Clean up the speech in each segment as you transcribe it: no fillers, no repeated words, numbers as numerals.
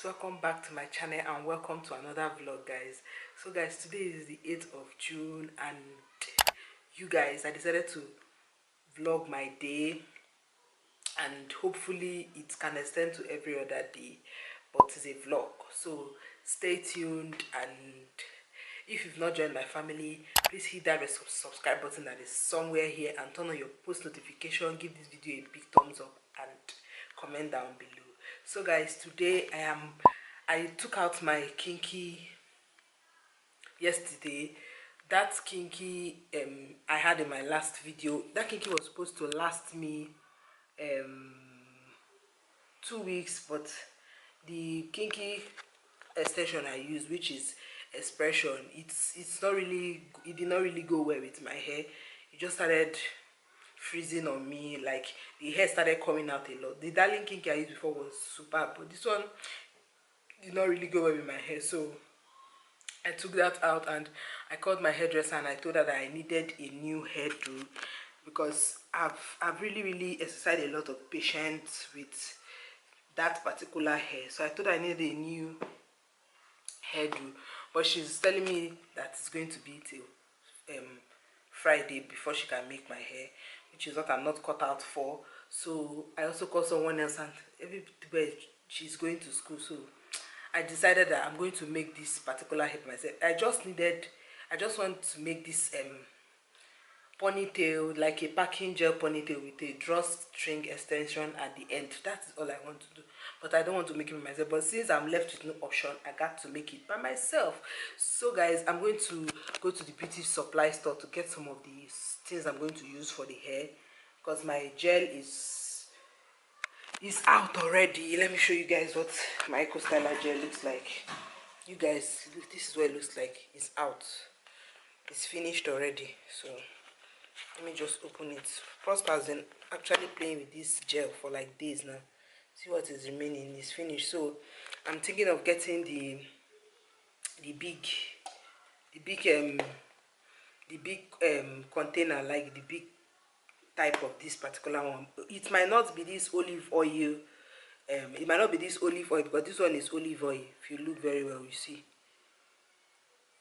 welcome back to my channel and welcome to another vlog, guys. So guys, today is the 8th of June and you guys, I decided to vlog my day and hopefully it can extend to every other day, but it's a vlog, so stay tuned. And if you've not joined my family, please hit that subscribe button that is somewhere here and turn on your post notification. Give this video a big thumbs up and comment down below. So guys, today I took out my kinky yesterday. That kinky I had in my last video, that kinky was supposed to last me 2 weeks, but the kinky extension I used, which is expression, it did not really go well with my hair. It just started freezing on me, like the hair started coming out a lot. The darling kinky I used before was superb, but this one did not really go well with my hair. So I took that out and I called my hairdresser and I told her that I needed a new hairdo because I've really exercised a lot of patience with that particular hair. So I told her I needed a new hairdo, but she's telling me that it's going to be till Friday before she can make my hair, which is what I'm not cut out for. So I also called someone else, and everywhere she's going to school, so I decided that I'm going to make this particular hair myself. I just want to make this ponytail, like a packing gel ponytail with a drawstring extension at the end. That is all I want to do, but I don't want to make it myself. But since I'm left with no option, I got to make it by myself. So guys, I'm going to go to the beauty supply store to get some of these things I'm going to use for the hair, because my gel is out already. Let me show you guys what my 𝦸Say gel looks like. You guys, look, this is what it looks like. It's out, it's finished already. So let me just open it. Prosper has been actually playing with this gel for like days now. See what is remaining. It's finished. So I'm thinking of getting the big container, like the big type of this particular one. It might not be this olive oil. It might not be this olive oil, because this one is olive oil. If you look very well, you see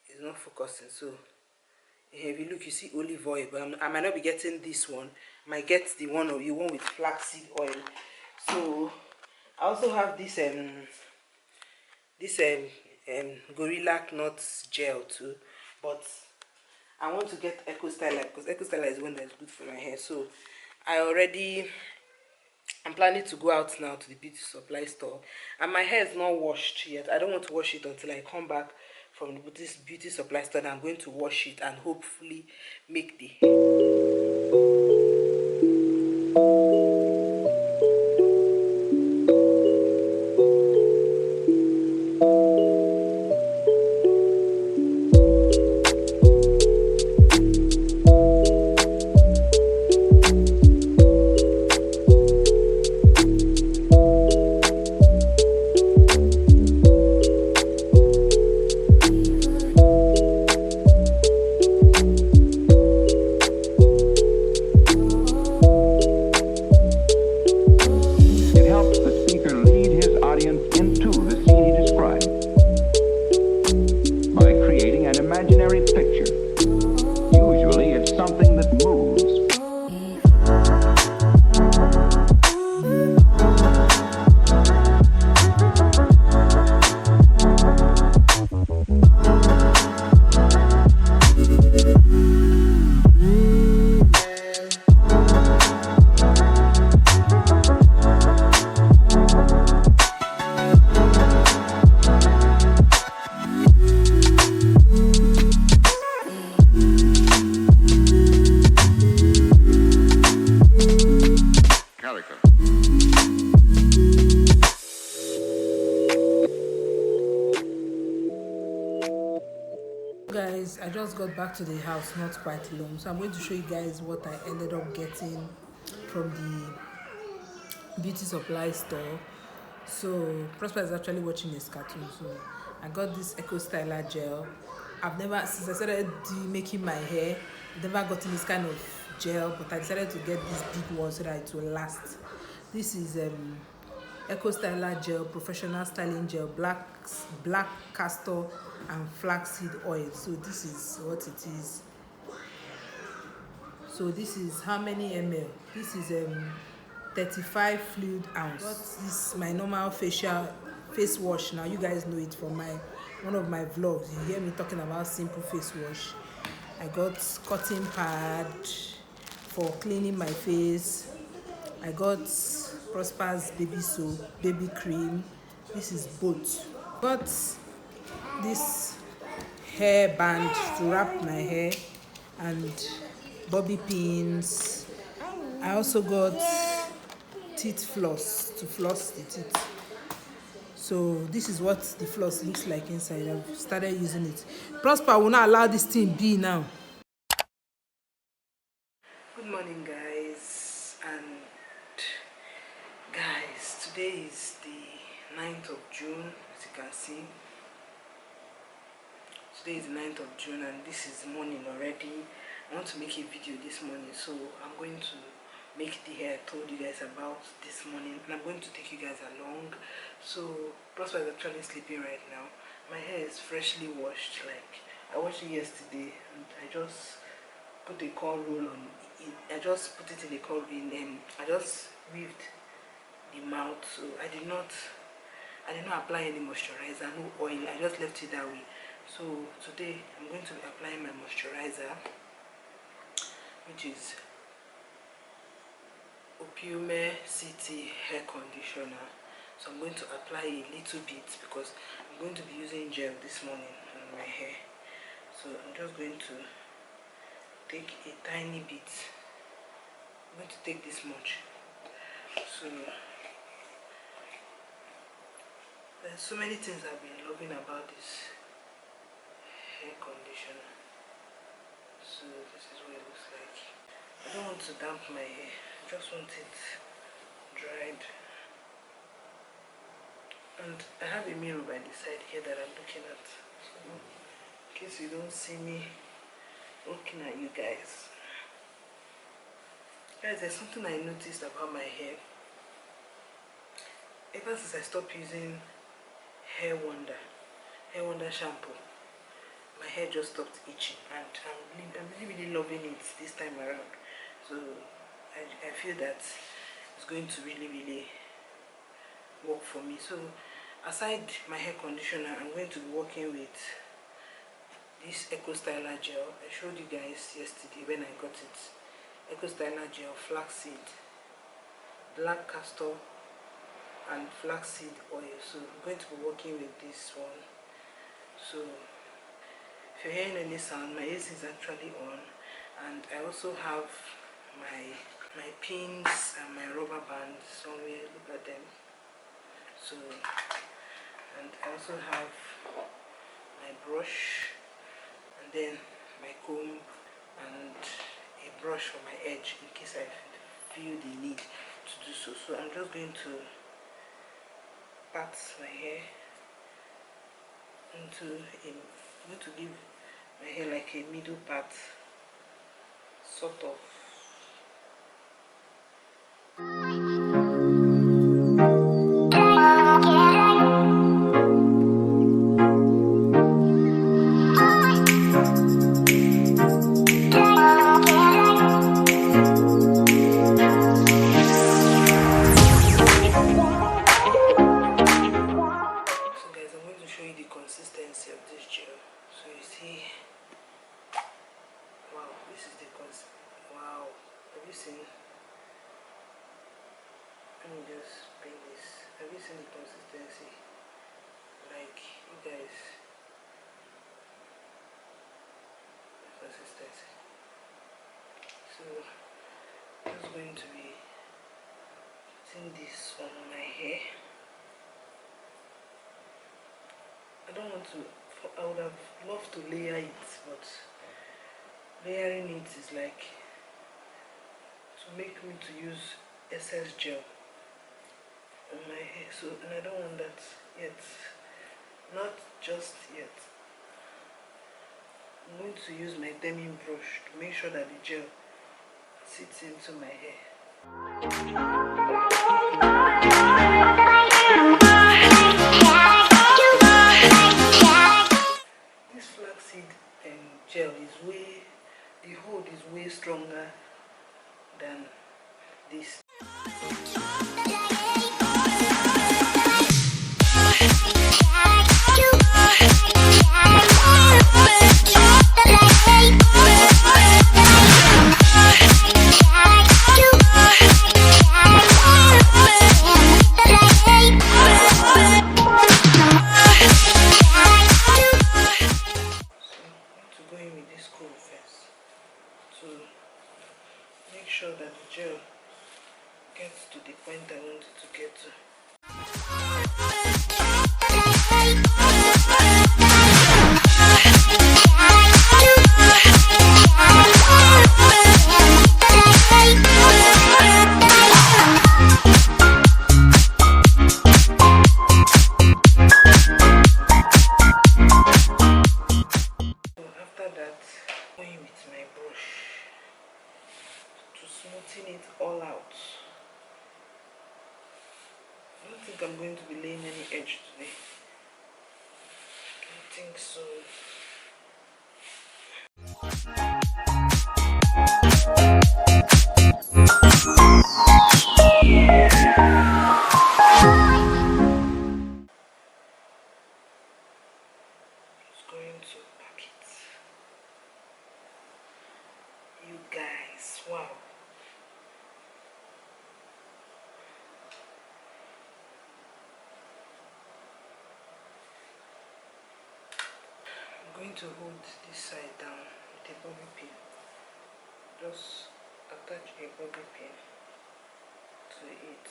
it's not focusing. So if you look, you see olive oil, but I might not be getting this one. I might get the one with flaxseed oil. So I also have this gorilla nuts gel too, but I want to get 𝦸Say because 𝦸Say is one that is good for my hair. So I'm planning to go out now to the beauty supply store, and my hair is not washed yet. I don't want to wash it until I come back from this beauty supply store, and I'm going to wash it and hopefully make the guys, I just got back to the house not quite long, so I'm going to show you guys what I ended up getting from the beauty supply store. So Prosper is actually watching his cartoon, so I got this 𝦸Say gel. I've never, since I started making my hair, I've never gotten this kind of gel, but I decided to get this big one so that it will last. This is Eco Styler Gel, Professional Styling Gel, black castor and flaxseed oil. So this is what it is. So this is how many ml? This is 35 fluid ounce. This is my normal face wash. Now you guys know it from one of my vlogs. You hear me talking about simple face wash. I got cotton pad for cleaning my face. I got Prosper's baby soap, baby cream. This is both. Got this hair band to wrap my hair and bobby pins. I also got teeth floss to floss the teeth. So this is what the floss looks like inside. I've started using it. Prosper will not allow this thing be now. Good morning, guys. And guys, today is the 9th of June, as you can see. Today is the 9th of June and this is morning already. I want to make a video this morning, so I'm going to make the hair I told you guys about this morning, and I'm going to take you guys along. So Prosper is actually sleeping right now. My hair is freshly washed. Like, I washed it yesterday and I just put a curl roll on it. I just put it in a curl in I just weaved the mouth, so I did not apply any moisturizer, no oil. I just left it that way. So today I'm going to be applying my moisturizer, which is 𖦸Say hair conditioner. So I'm going to apply a little bit because I'm going to be using gel this morning on my hair. So I'm just going to take a tiny bit. I'm going to take this much. So there's so many things I've been loving about this hair conditioner. So this is what it looks like. I don't want to damp my hair, I just want it dried. And I have a mirror by the side here that I'm looking at, so in case you don't see me looking at you guys. Guys, there's something I noticed about my hair. Ever since I stopped using Hair Wonder shampoo, my hair just stopped itching, and I'm really loving it this time around. So I feel that it's going to really work for me. So aside my hair conditioner, I'm going to be working with this Eco Styler Gel. I showed you guys yesterday when I got it. Eco Styler Gel, flaxseed, black castor and flaxseed oil. So I'm going to be working with this one. So if you're hearing any sound, my AC is actually on, and I also have my pins and my rubber bands somewhere. Look at them. So, and I also have my brush, and then my comb and a brush for my edge in case I feel the need to do so. So I'm just going to pat my hair into I'm going to give my hair like a middle part, sort of. Consistency of this gel. So you see, wow, this is the wow, have you seen? Let me just bring this. Have you seen the consistency? Like, you guys, the consistency. So I'm just going to be putting this on my hair. I don't want to, I would have loved to layer it, but layering it is like to make me to use excess gel on my hair. So, and I don't want that yet, not just yet. I'm going to use my demi brush to make sure that the gel sits into my hair. don't think I'm going to be laying any edge today. I don't think so. Just going to pack it. You guys, wow. I'm going to hold this side down with a bobby pin. Just attach a bobby pin to it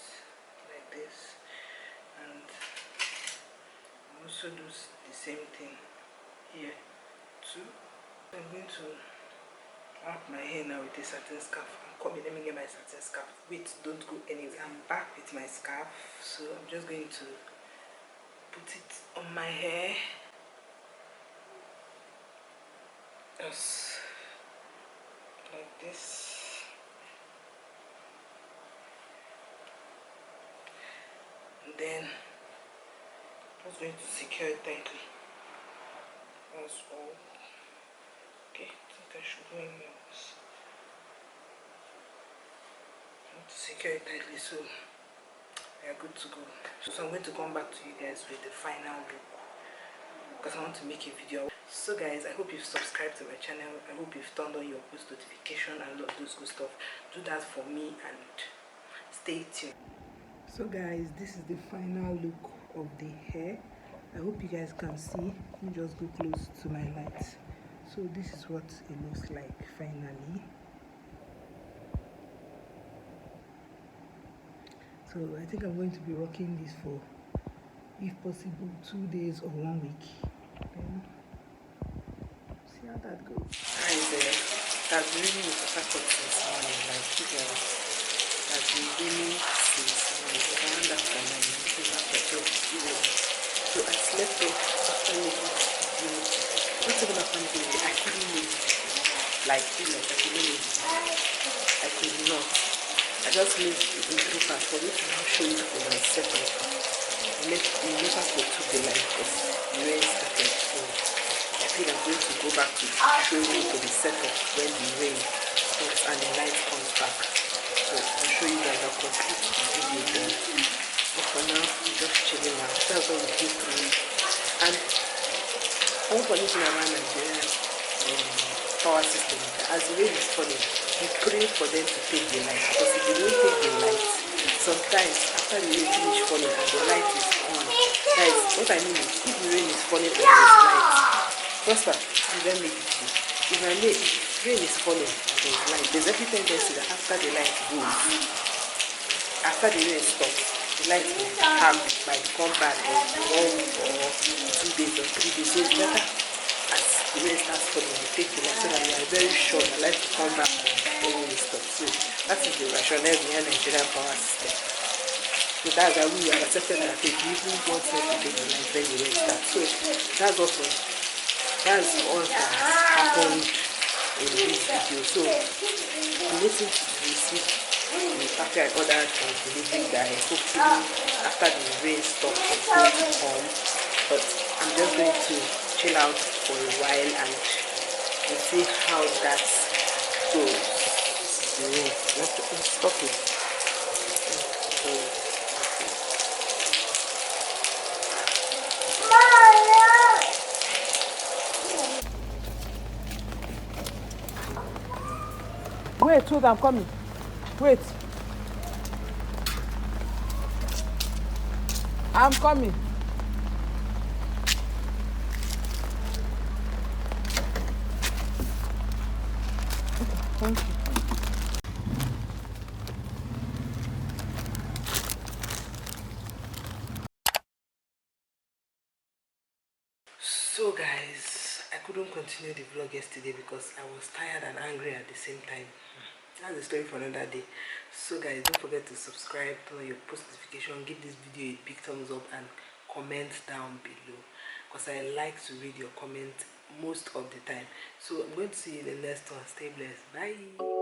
like this, and also do the same thing here too. I'm going to wrap my hair now with a satin scarf. I'm coming, let me get my satin scarf. Wait, don't go anywhere. I'm back with my scarf, so I'm just going to put it on my hair. Just like this. And then I'm just going to secure it tightly. That's all. Okay, I think I should go in here. I want to secure it tightly so we are good to go. So I'm going to come back to you guys with the final look, because I want to make a video. So guys, I hope you've subscribed to my channel. I hope you've turned on your post notification and all of those good stuff. Do that for me and stay tuned. So guys, this is the final look of the hair. I hope you guys can see. Let me just go close to my lights. So this is what it looks like finally. So I think I'm going to be rocking this for, if possible, 2 days or 1 week. Then see how that goes. Guys, that's really with HARCOURT since morning. Like you guys, that's really since morning. I found that for my so I slept off after making this video. Not even after making it, I couldn't move. Like, I couldn't move. I could not. I just made the intro part for me to now show you for my setup. We never could took the light because the rain started. So I think I'm going to go back to showing you for the setup when the rain stops and the light comes back. So I'll show you guys how complete the video done. But for now, I'm just chilling out. That's what we do through. And one funny thing around Nigeria power system, as the rain is falling, we pray for them to take the light, because if they don't take the light, sometimes after the rain finish falling and the light is on, guys, what I mean is, if the rain is falling and there is light, Prosper, you don't make it good. If rain is falling and there is light, there's every tendency that after the light goes, after the rain stops, the light will might come back in 1 week or 2 days or 3 days. So it's better as the rain starts falling, you take the light so that you are very sure the light will come back when it stops. So that is the rationale behind Nigerian power system. So that's why we are accepted that we even want them to take the light when the rain starts. So that's all that happened in this video. So I'm waiting to receive the package I ordered from the delivery guy. Hopefully after the rain stops it's going to come. But I'm just going to chill out for a while and we'll see how that goes. The rain. Let's stop it. Wait, hold on, I'm coming. Wait. I'm coming. Thank you. So guys, I couldn't continue the vlog yesterday because I was tired and angry at the same time. That's a story for another day. So guys, don't forget to subscribe, turn on your post notification, give this video a big thumbs up and comment down below, because I like to read your comment most of the time. So I'm going to see you in the next one. Stay blessed. Bye.